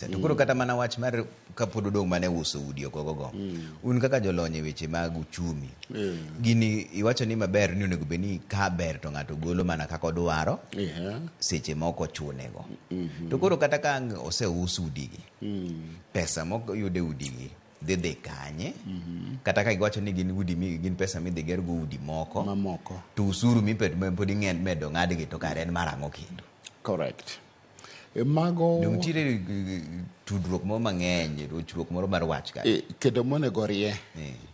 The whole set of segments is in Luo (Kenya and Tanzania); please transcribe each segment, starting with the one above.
To koro kata mana wach mar kapod odong' mane uso udi okogogo. Un kaka jolony e weche mag uchumi. Gini iwacho ni maber ni onego bed ni ka ber to ng'ato golo mana kaka odwaro. Seche moko chunego. To koro kata ka oseus udigi. Pesa moko yude udigi dhi kanye. Kata ka iwacho ni gin pesa midhi ger go udi moko. To usuru pod ing'en medo ng'adgi to kare en marang'o kendo. Correct. Mago nitiere tudruok moro mang'eny, rochruok moro mar wach ka. Kendo monego rie.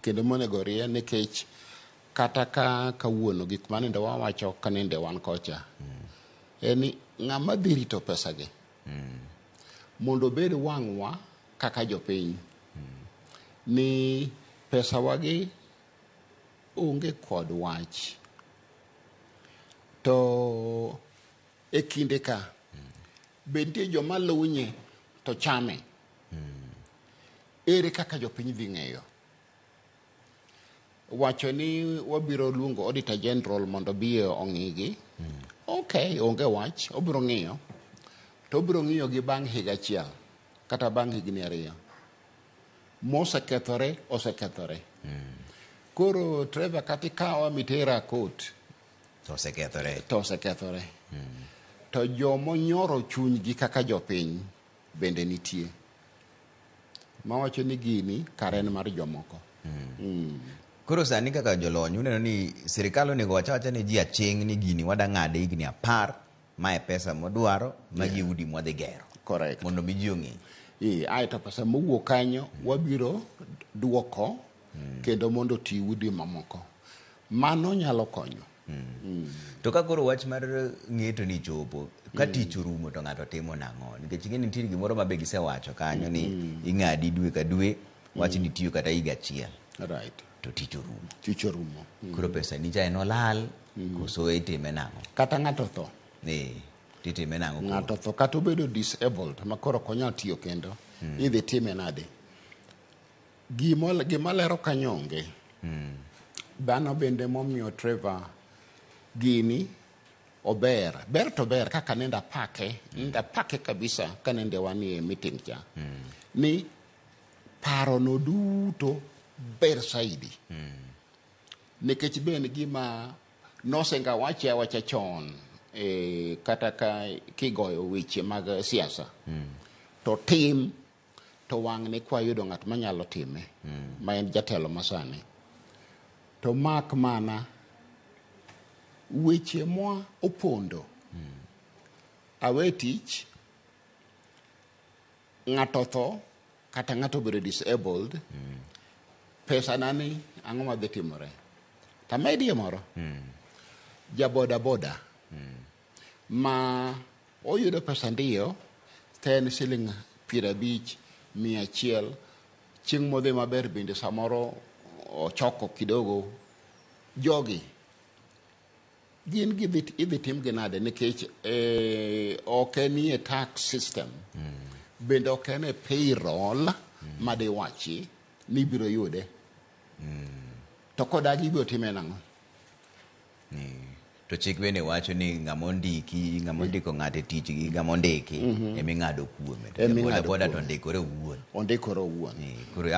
Kendo monego rie nikech kata ka kawuono gik manende wawacho kanende wan kocha. Eni ng'ama dhi rito pesa gi. Mondo bed wang'wa kaka jopiny. Ni pesa wagi onge kod wach. To e kinde ka bentie joma lunye to chame. Ere kaka jopiny dhi ng'eyo. Wacho ni wabiro luongo Auditor General mondo bi ong'igi. Okay, onge wach, obiro ng'iyo. To obiro ng'iyo gi bang' higa achiel kata bang' higni 2. Mosekethore, osekethore. Koro Trevor kati kawa mitera court. To osekethore. To jomo nyoro chunygi kaka jopiny bende nitie. Mawacho ni gini karen mar jomoko. Koro sani kaka jolony uneno ni sirikal onego wachawacha ni ji aching' ni gini wada ng'ade higni 10 mae pesa modwaro magi udi mwadhi gero. Correct. Mondo mi ji ong'e. Aeto pesa mowuok kanyo wabiro duoko kendo mondo ti udi mamoko. Mano nyalo konyo. To ka koro wach mar ng'eto ni chopo ka tich orumo to ng'ato timo nang'o, nikech ing'e ni nitie gimoro ma be gisewacho kanyo ni ing'adi dwe ka dwe, wach ni tiyo kata higa achiel. Right. To tich orumo. Koro pesa ni cha en olal koso itime nang'o. Kata ng'ato tho. Titime nang'o. Ng'ato tho kata obedo disabled ma koro ok onyal tiyo kendo. Idhi time nade. Gima lero kanyo onge. Dhano bende momiyo Trevor gini ober. Ber to ber kaka nenda pake kabisa kanende wanie meeting cha. Ni paro no duto ber saidi. Nikech ben gima nosenga wacha chon kata ka kigoyo weche mag siasa. To tim to Wang'ni kwa yudo ng'at manyalo time. Ma en jatelo masani. To mak mana weche mwa opondo. Awe tich ng'ato tho kata ng'ato bedo disabled. Pesa nani ang'o madhi timore. Tamedie moro. Jaboda boda. Ma oyudo pesa ndiyo ten shilling 50, 100. Chieng' modhi maber bende samoro ochoko kidogo. Jogi gin idhi tim genade nikech ok nie tax system. Bende ok ne payroll made wachi ni biro yude. To kodagi biro time nang'o. To chik bende wacho ni ng'amondiko ng'ate tich gi ng'amondiki eming'ado kuome. Boda to ondikore owuon. Koro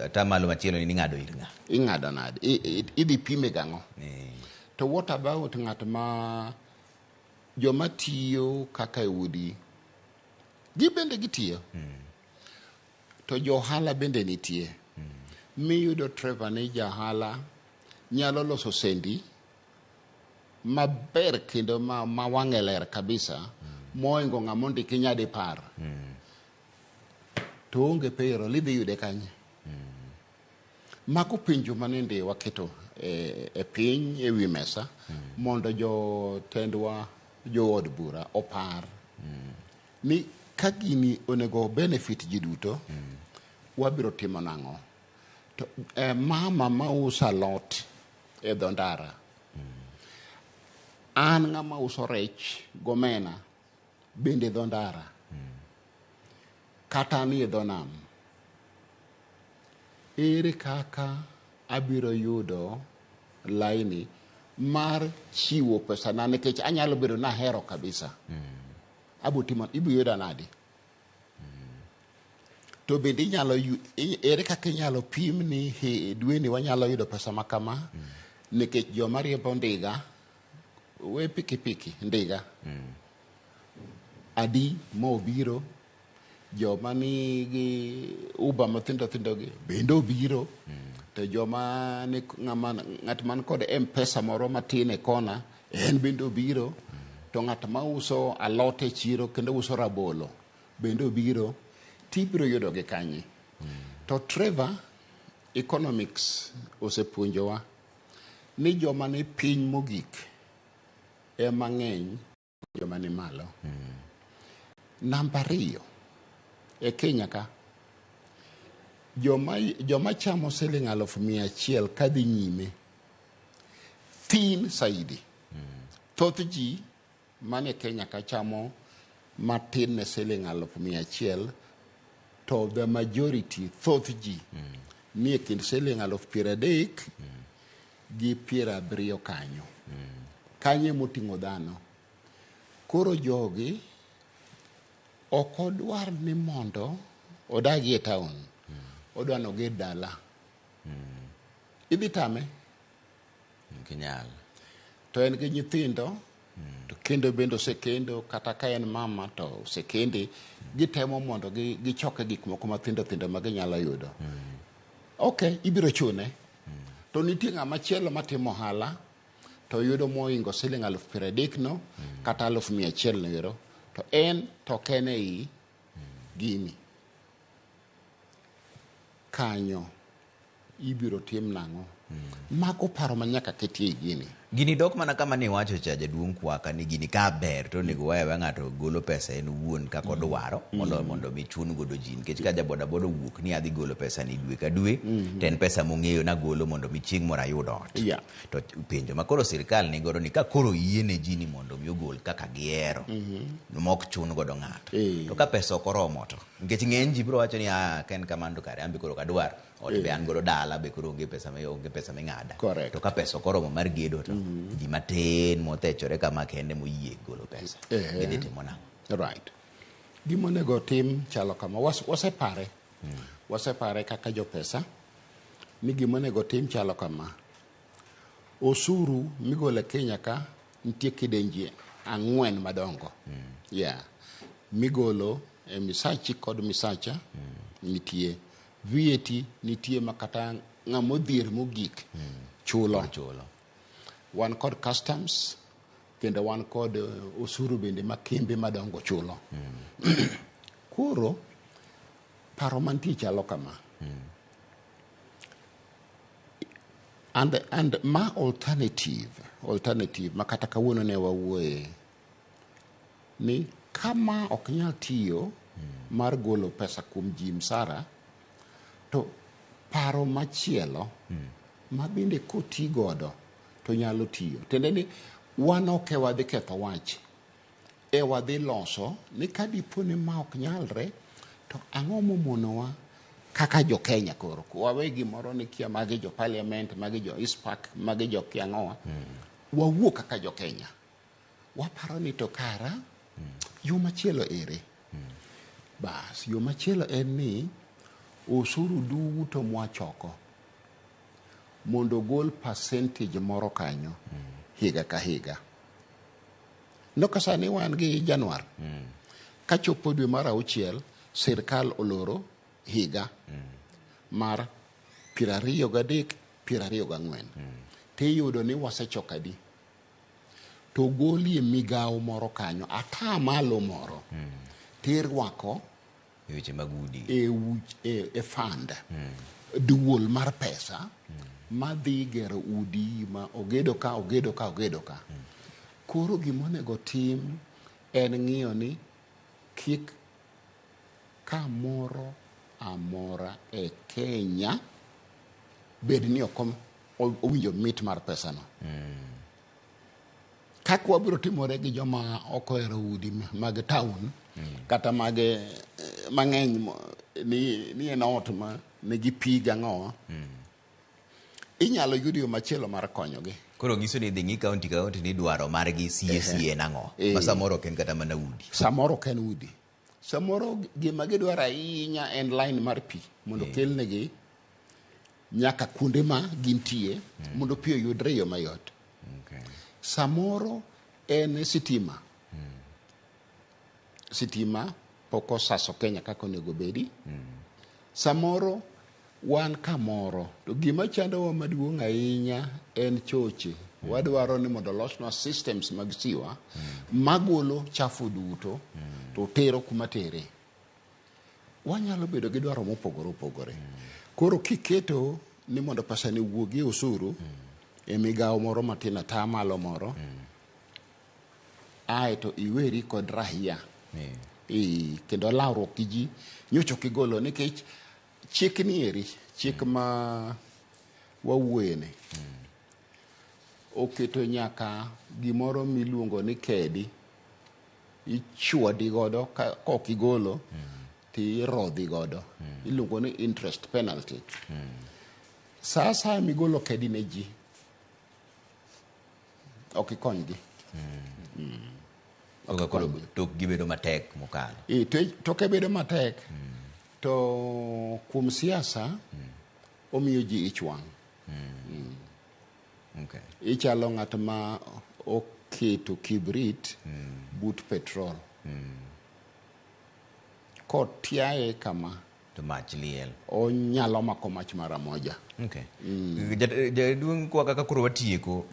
atamalo machielo ni ing'ado ir ng'a. Ing'ado nade. Idhi pime gang'o. To what about ng'at ma joma tiyo kaka e udi. Gi bende gitiyo. To johala bende nitie. Miyudo Trevor ni jahala nyalo loso sendi maber kendo ma wang'e ler kabisa moingo ng'amondiki nyadi 10. To onge payroll idhi yude kanye. Mako penjo manende waketo e piny e wi mesa mondo jotendwa jood bura opar ni ka gini onego benefit ji duto wabiro timo nang'o. To mama ma usa lot e dho ndara. An ng'ama uso rech gomena bende dho ndara. Kata ni e dho nam. Ere kaka abiro yudo laini mar chiwo pesa na nikech anyalo bedo nahero kabisa. Ibiro yuda nadi. to bende inyalo ere kaka inyalo pim ni dwe ni wanyalo yudo pesa makama nikech joma riembo ndiga we pikipiki ndiga adi mobiro joma nigi uber mathindo thindo gi bende obiro to joma ni ng'at man kod mpesa moro matin e kona en bende obiro to ng'at ma uso alot e chiro kendo uso rabolo bende obiro tibiro yudo gi kanye to Trevor economics osepuonjowa ni joma ni piny mogik e mang'eny joma ni malo namba 2 e Kenya ka joma chamo siling 100,000 kadhi nyime thin saidi thoth ji mane Kenya ka chamo matin ne siling 100,000 to the majority thoth ji nie kind siling 30,000 gi 70 kanyo kanye moting'o dhano koro jogi ok odwar ni mondo odagi e town odwa noge dala idhi tame kinyal to en gi nyithindo to kendo bendo osekendo kata ka en mama to osekende gitemo mondo gichoke gik moko mathindo thindo ma ginyalo yudo ok ibiro chune to nitie ng'ama chielo matimo ohala to yudo moingo siling 30,000 no kata 100,000 no ero to en to ken ei gini kanyo ibiro tim nang'o mago paro manyaka ketie gini dok mana kama ni wacho cha jaduong' Kwaka ni gini ka ber to nego wae ng'ato golo pesa en wuon kako odwaro mondo mi chun godo ji nikech ka jaboda bodo wuok ni adhi golo pesa ni dwe ka dwe to en pesa mong'eyo na golo mondo mi chieng' moro ayud ot to penjo makoro sirikal ni godo ni ka koro yiene ji ni mondo mi ogol kaka gihero mok chun godo ng'ato to ka pesa ok oromo to nikech ng'eny ji biro wacho ni ken kamano to kare ambi koro kadwar ot be an godo dala be koro onge pesa ming'ada to ka pesa ok oromo mar gedo to ji matin mothechore kama kende moyie golo pesa gidhi timo nang'o right gimonego tim chalo kama wasepare kaka jo pesa ni gimonego tim chalo kama osuru migolo e Kenya ka nitie kidenji 4 madongo migolo e misachi kod misacha nitie VAT nitie makata ng'amodhier mogik chulo wan kod customs kendo wan kod osuru bende makembe madongo chulo koro paro mantie chalo kama and ma alternative makata kawuono ne wawuoye ni kama ok nyal tiyo mar golo pesa kuom ji msara to paro machielo ma bende koti godo to nyalo tiyo tende ni wan ok wadhi ketho wach wadhi loso ni kadipo ni ma ok nyalre to ang'o momonowa kaka jo Kenya koro wawe gimoro ni kia magi jo parliament magi jo ispak magi jo kiang'owa wawuo kaka jo Kenya waparo ni to kara yo machielo ere bas yo machielo en ni osuru duto mwachoko mondo gol percentage moro kanyo higa ka higa no kasani wan gi Januar kachopo dwe mar 6 sirkal oloro higa mar 23-24 tiyudo ni wasechokadi to golie migawo moro kanyo atamalo moro tirwako weche magudi e fund duol mar pesa madhi gero udi ma ogedo ka koro gimonego tim en ng'iyo ni kik kamoro amora e Kenya bed ni ok owinjo mit mar pesa no kaka wabiro timore gi joma okoero udi mag town kata mag mang'eny ni en ot ma nigi pi gang'o inyalo yudi yo machielo mar konyogi koro ngiso ni dhi kaunti ni dwaro margi CSE nang'o ma samoro ken kata mana udi samoro ken udi samoro gima gidwaro ahinya en line mar pi mondo kelnegi nyaka kuonde ma gintie mondo pi oyudre yo mayot. Samoro en sitima. Sitima pok osaso Kenya kaka onego bedi. Samoro wan kamoro to gima chandowa maduong' ahinya en choche. Wadwaro ni mondo losnwa systems mag siwa magolo chafu duto to tero kuma tere. Wanyalo bedo gi dwaro mopogore opogore. Koro kiketo ni mondo pesa ni wuogi osuru e migawo moro matin ata malo moro, ae to iweri kod rahia. Kendo lawruok gi ji nyocho kigolo nikech chik ni eri, chik ma wawuoyene oketo nyaka gimoro miluongo ni kedi ichwadi godo kok igolo tirodhi godo, iluongo ni interest penalty. Sasa migolo kedi ne ji ok ikonygi. Tok gibedo matek mokalo. Toke bedo matek. To kuom siasa omiyo ji ichwang'. Ichalo ng'at ma oketo kibrit but petrol. Kotiaye kama to mach liel. Onyalo mako mach mara moja. Jaduong' Kwaka kaka koro watieko.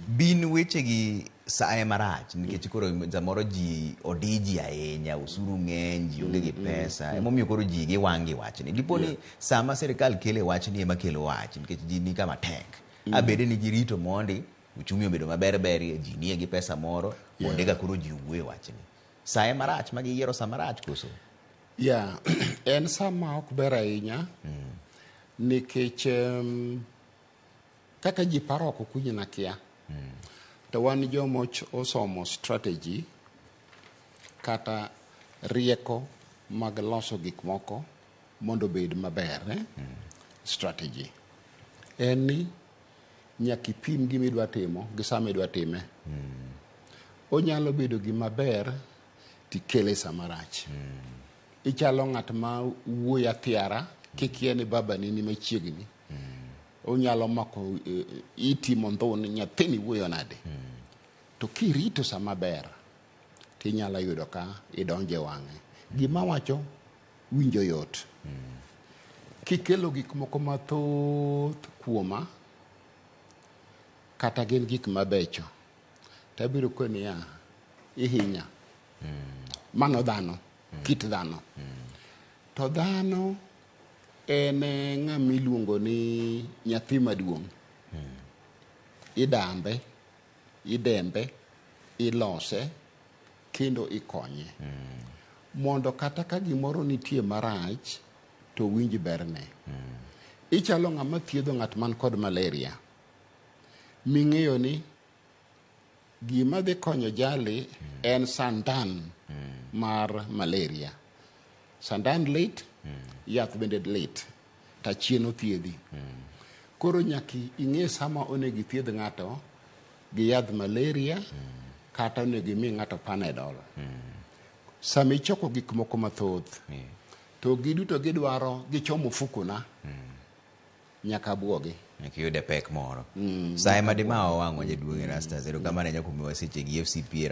Bin wechegi sae marach nikech koro samoro ji odiji ahinya, usuru ng'eny, ji onge gi pesa. Emomiyo koro ji giwang' gi wachni. Diponi sama sirikal kele wachni ema kelo wach nikech ji ni kama tek. Abede ni girito mondi uchumi obedo maber berie, ji nie gi pesa moro mondo eka koro ji wuoye wachni. Sae marach magi yiero sa marach koso. En sama ok ber ahinya nikech kaka ji paro ok kunyna kia. To wan jomo osomo strategy kata rieko mag loso gik moko mondo bed maber. Strategy en ni nyaka ipim gima idwa timo gi sama idwa time. Onyalo bedo gima ber tikele sama rach. Ichalo ng'at ma wuoyo athiara kikia ni baba ni machiegni. Onyalo mako itimo ndhoni nyathini wuoyo nade. To kirito sama ber tinyalo yudo ka idonje wang'e. Gima wacho winjo yot. Kikelo gik moko mathoth kuoma kata gin gik mabecho tabiro koni ya ihinya. Mano dhano, kit dhano. To dhano en ng'ama iluongo ni nyathi maduong'. Idambe, idembe, ilose kendo ikonye. Mondo kata ka gimoro nitie marach to winj berne. Ichalo ng'ama thiedho ng'at man kod malaria. Ming'eyo ni gima dhi konyo jali en sandan mar malaria. Sandan lit, yath bende lit, ta chien othiedhi. Koro nyaki ing'e sama onego ithiedh ng'ato gi yadh malaria kata onego imi ng'ato Panadol. Sama ichoko gik moko mathoth to giduto gidwaro gichomo fukuna nyaka buogi. Nyaka yude pek moro. Sae madima wawang'o jaduong' Rasta 0 kama ne nyakumiwa seche gi FCPA